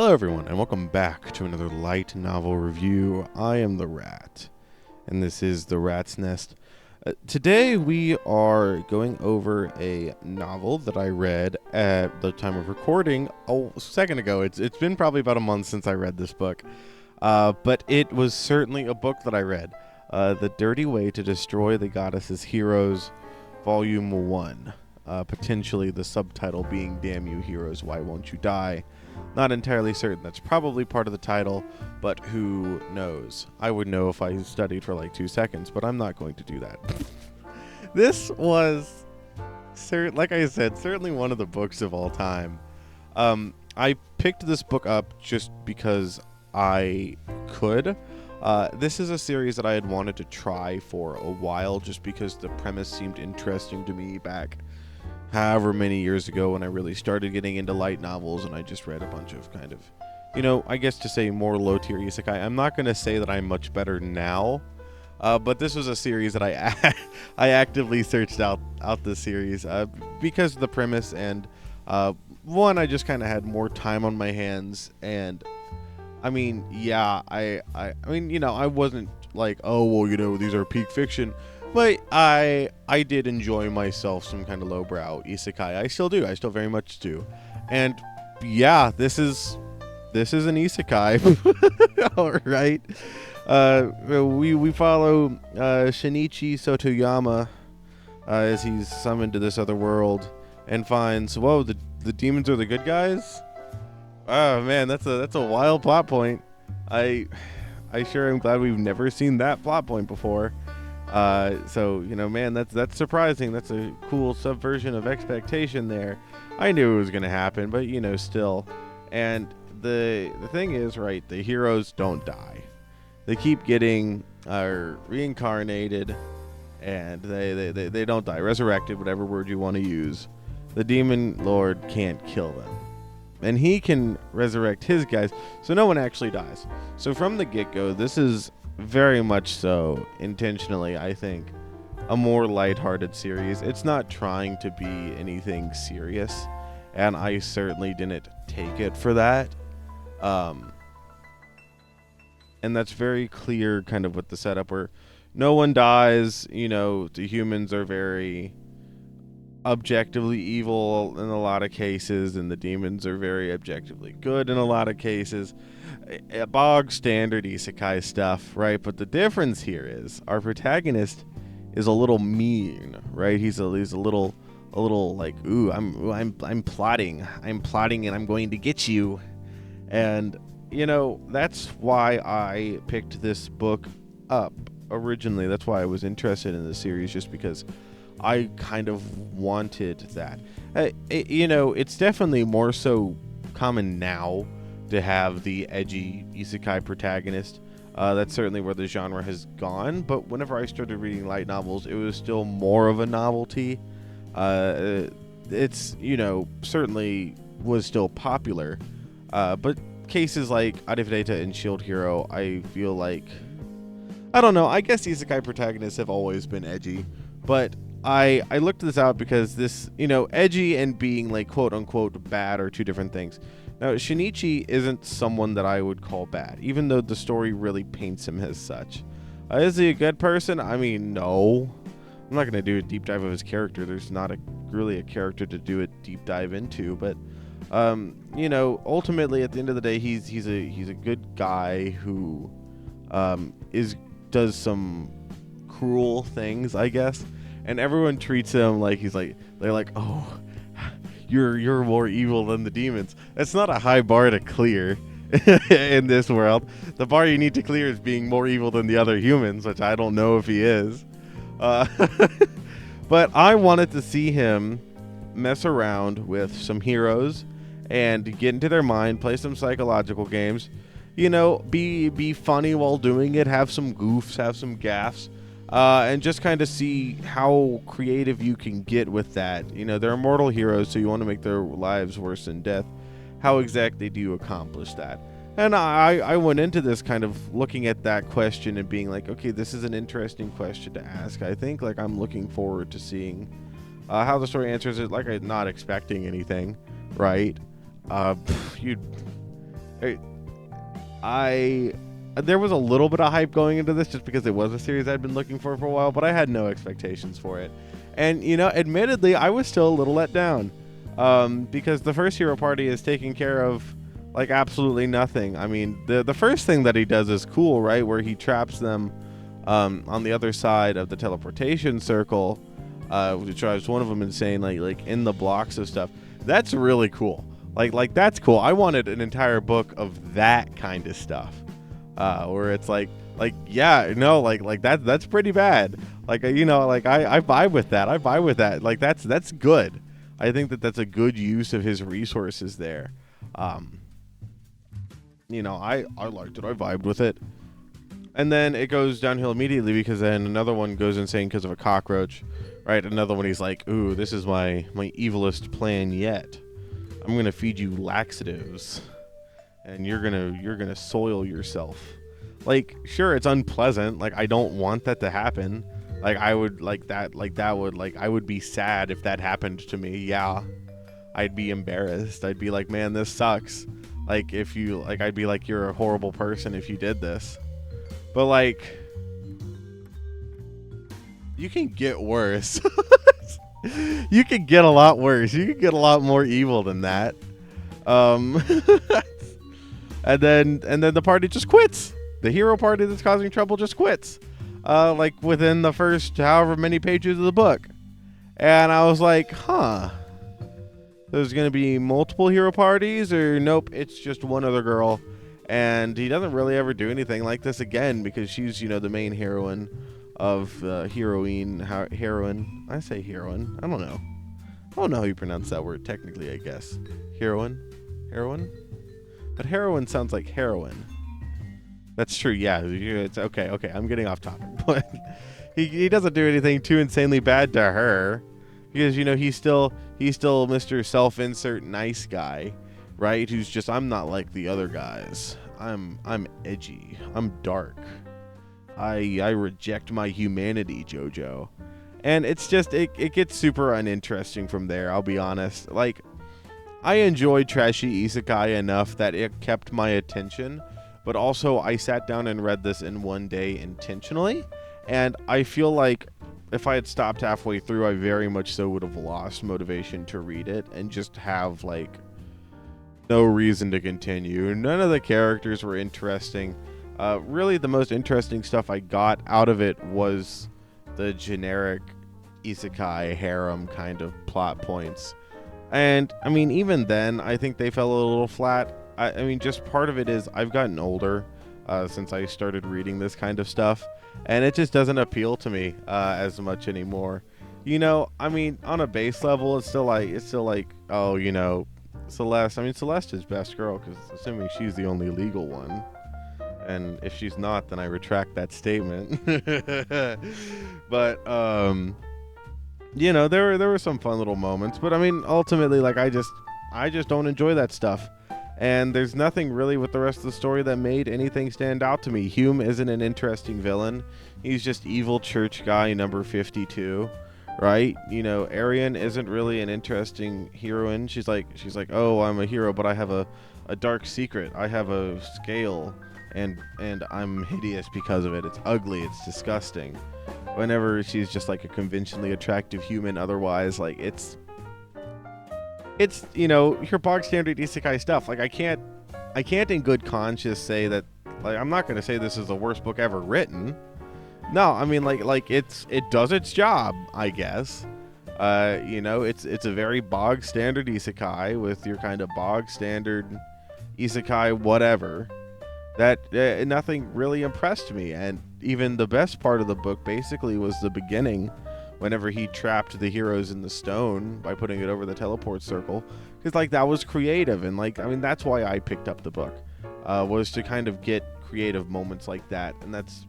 Hello everyone, and welcome back to another light novel review. I am the Rat, and this is The Rat's Nest. Today we are going over a novel that I read at the time of recording a second ago. It's been probably about a month since I read this book, but it was certainly a book that I read. The Dirty Way to Destroy the Goddess's Heroes, Volume 1. Potentially the subtitle being Damn You Heroes, Why Won't You Die? Not entirely certain. That's probably part of the title, but who knows? I would know if I studied for like 2 seconds, but I'm not going to do that. This was, like I said, certainly one of the books of all time. I picked this book up just because I could. This is a series that I had wanted to try for a while just because the premise seemed interesting to me back however many years ago when I really started getting into light novels, and I just read a bunch of kind of, I guess to say more low-tier isekai. I'm not going to say that I'm much better now, but this was a series that I actively searched out this series because of the premise, and one, I just kind of had more time on my hands, and I mean, yeah, I wasn't like, oh, well, these are peak fiction. But I did enjoy myself some kind of lowbrow isekai. I still do. I still very much do. And yeah, this is an isekai. All right. We follow Shinichi Toyama as he's summoned to this other world and finds, whoa, the demons are the good guys? Oh man, that's a wild plot point. I sure am glad we've never seen that plot point before. So man, that's surprising. That's a cool subversion of expectation there. I knew it was gonna happen, but still. And the thing is, right, the heroes don't die. They keep getting reincarnated, and they don't die. Resurrected, whatever word you want to use. The demon lord can't kill them, and he can resurrect his guys, so no one actually dies. So from the get-go, this is very much so, intentionally, I think, a more lighthearted series. It's not trying to be anything serious, and I certainly didn't take it for that. And that's very clear kind of with the setup where no one dies. The humans are very objectively evil in a lot of cases, and the demons are very objectively good in a lot of cases. A bog standard isekai stuff, right? But the difference here is our protagonist is a little mean, right? He's a little like, I'm plotting, and I'm going to get you. And that's why I picked this book up originally. That's why I was interested in this series, just because I kind of wanted that. It's definitely more so common now to have the edgy isekai protagonist. That's certainly where the genre has gone, but whenever I started reading light novels, it was still more of a novelty. It's, certainly was still popular, but cases like Arifureta and Shield Hero, I feel like, I don't know, I guess isekai protagonists have always been edgy, but I looked this out because this, edgy and being like quote unquote bad are two different things. Now, Shinichi isn't someone that I would call bad, even though the story really paints him as such. Is he a good person? I mean, no. I'm not going to do a deep dive of his character. There's not really a character to do a deep dive into, but ultimately at the end of the day, he's a good guy who does some cruel things, I guess. And everyone treats him like they're like, oh, you're more evil than the demons. That's not a high bar to clear in this world. The bar you need to clear is being more evil than the other humans, which I don't know if he is. But I wanted to see him mess around with some heroes and get into their mind, play some psychological games, be funny while doing it, have some goofs, have some gaffes. And just kind of see how creative you can get with that. They're immortal heroes, so you want to make their lives worse than death. How exactly do you accomplish that? And I went into this kind of looking at that question and being like, okay, this is an interesting question to ask. I think I'm looking forward to seeing how the story answers it. I'm not expecting anything, right? I there was a little bit of hype going into this just because it was a series I'd been looking for a while, but I had no expectations for it. And, admittedly, I was still a little let down because the first hero party is taking care of, like, absolutely nothing. I mean, the first thing that he does is cool, right, where he traps them on the other side of the teleportation circle, which drives one of them insane, like in the blocks of stuff. That's really cool. Like that's cool. I wanted an entire book of that kind of stuff, where it's like that's pretty bad. I vibe with that. I vibe with that. Like that's good. I think that's a good use of his resources there. I liked it. I vibed with it. And then it goes downhill immediately because then another one goes insane because of a cockroach, right? Another one, he's like, ooh, this is my evilest plan yet. I'm gonna feed you laxatives, and you're gonna soil yourself. Like, sure, it's unpleasant. Like, I don't want that to happen. Like, I would I would be sad if that happened to me. Yeah, I'd be embarrassed. I'd be like, man, this sucks. Like, I'd be like, you're a horrible person if you did this. But like, you can get worse. You can get a lot worse. You can get a lot more evil than that. And then the party just quits. The hero party that's causing trouble just quits. Like within the first however many pages of the book. And I was like, huh. There's going to be multiple hero parties, or nope, it's just one other girl. And he doesn't really ever do anything like this again because she's, the main heroine of heroine. I say heroine. I don't know. I don't know how you pronounce that word technically, I guess. Heroine? But heroine sounds like heroin. That's true, yeah. It's okay. I'm getting off topic. But he doesn't do anything too insanely bad to her. Because, he's still Mr. Self-insert nice guy, right? Who's just, I'm not like the other guys. I'm edgy. I'm dark. I reject my humanity, JoJo. And it's just, it gets super uninteresting from there, I'll be honest. Like, I enjoyed trashy isekai enough that it kept my attention, but also I sat down and read this in one day intentionally, and I feel like if I had stopped halfway through, I very much so would have lost motivation to read it and just have, like, no reason to continue. None of the characters were interesting. Really, the most interesting stuff I got out of it was the generic isekai harem kind of plot points. And, I mean, even then, I think they fell a little flat. I mean, just part of it is I've gotten older since I started reading this kind of stuff, and it just doesn't appeal to me as much anymore. I mean, on a base level, it's still like, oh, Celeste. I mean, Celeste is best girl, because assuming she's the only legal one. And if she's not, then I retract that statement. But, there were some fun little moments. But, I mean, ultimately, like, I just don't enjoy that stuff. And there's nothing really with the rest of the story that made anything stand out to me. Hume isn't an interesting villain. He's just evil church guy number 52. Right? Arian isn't really an interesting heroine. She's like, oh, I'm a hero, but I have a dark secret. I have a scale, and I'm hideous because of it. It's ugly. It's disgusting. Whenever she's just like a conventionally attractive human, otherwise, like it's your bog standard isekai stuff. Like I can't in good conscience say that. Like I'm not gonna say this is the worst book ever written. No, I mean like it does its job, I guess. It's a very bog standard isekai with your kind of bog standard isekai whatever. That nothing really impressed me, and even the best part of the book basically was the beginning, whenever he trapped the heroes in the stone by putting it over the teleport circle, because like that was creative, and like I mean that's why I picked up the book, was to kind of get creative moments like that, and that's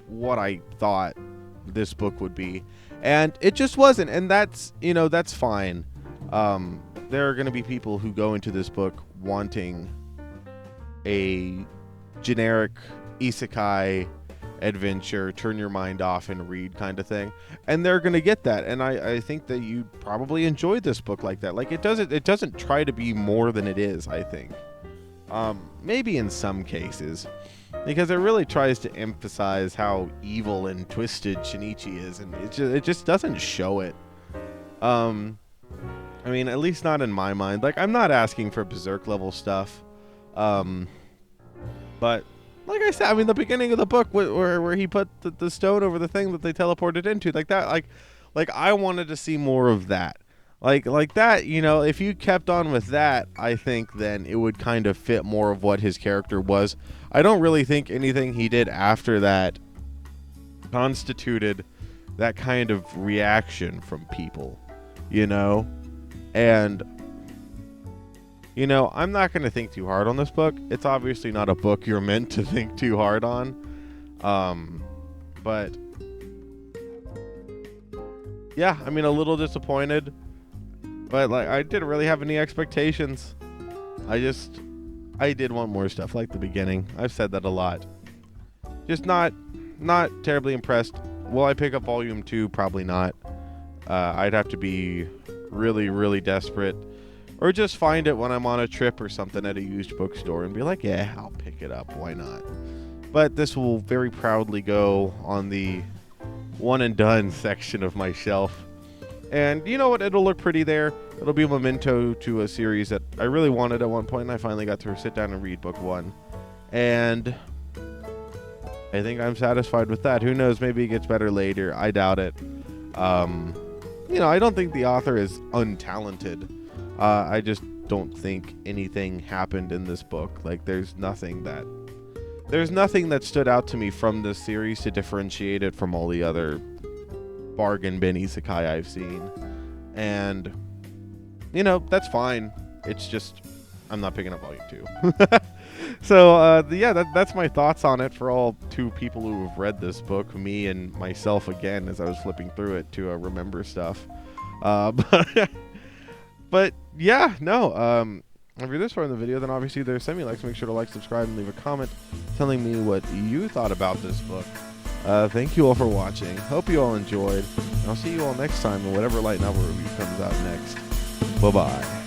what I thought this book would be, and it just wasn't, and that's fine. There are going to be people who go into this book wanting a generic isekai adventure, turn your mind off and read kind of thing, and they're gonna get that, and I think that you probably enjoyed this book like that. Like it doesn't try to be more than it is, I think. Maybe in some cases, because it really tries to emphasize how evil and twisted Shinichi is, and it just doesn't show it. I mean, at least not in my mind. Like, I'm not asking for Berserk level stuff, but like I said, I mean, the beginning of the book where he put the stone over the thing that they teleported into, like that, like I wanted to see more of that. Like that, you know, if you kept on with that, I think then it would kind of fit more of what his character was. I don't really think anything he did after that constituted that kind of reaction from people, you know? And, you know, I'm not going to think too hard on this book. It's obviously not a book you're meant to think too hard on. But, yeah, I mean, a little disappointed. But, like, I didn't really have any expectations. I did want more stuff like the beginning. I've said that a lot. Just not terribly impressed. Will I pick up volume 2? Probably not. I'd have to be really, really desperate. Or just find it when I'm on a trip or something at a used bookstore and be like, yeah, I'll pick it up. Why not? But this will very proudly go on the one and done section of my shelf. And you know what? It'll look pretty there. It'll be a memento to a series that I really wanted at one point, and I finally got to sit down and read book 1. And I think I'm satisfied with that. Who knows? Maybe it gets better later. I doubt it. You know, I don't think the author is untalented. I just don't think anything happened in this book. Like, there's nothing that stood out to me from this series to differentiate it from all the other bargain bin isekai I've seen. And, you know, that's fine. It's just, I'm not picking up volume 2. So, yeah, that's my thoughts on it for all 2 people who have read this book, me and myself again, as I was flipping through it to remember stuff. But yeah, no, if you're this far in the video, then obviously there's semi-likes. Make sure to like, subscribe, and leave a comment telling me what you thought about this book. Thank you all for watching. Hope you all enjoyed. And I'll see you all next time in whatever light novel review comes out next. Bye-bye.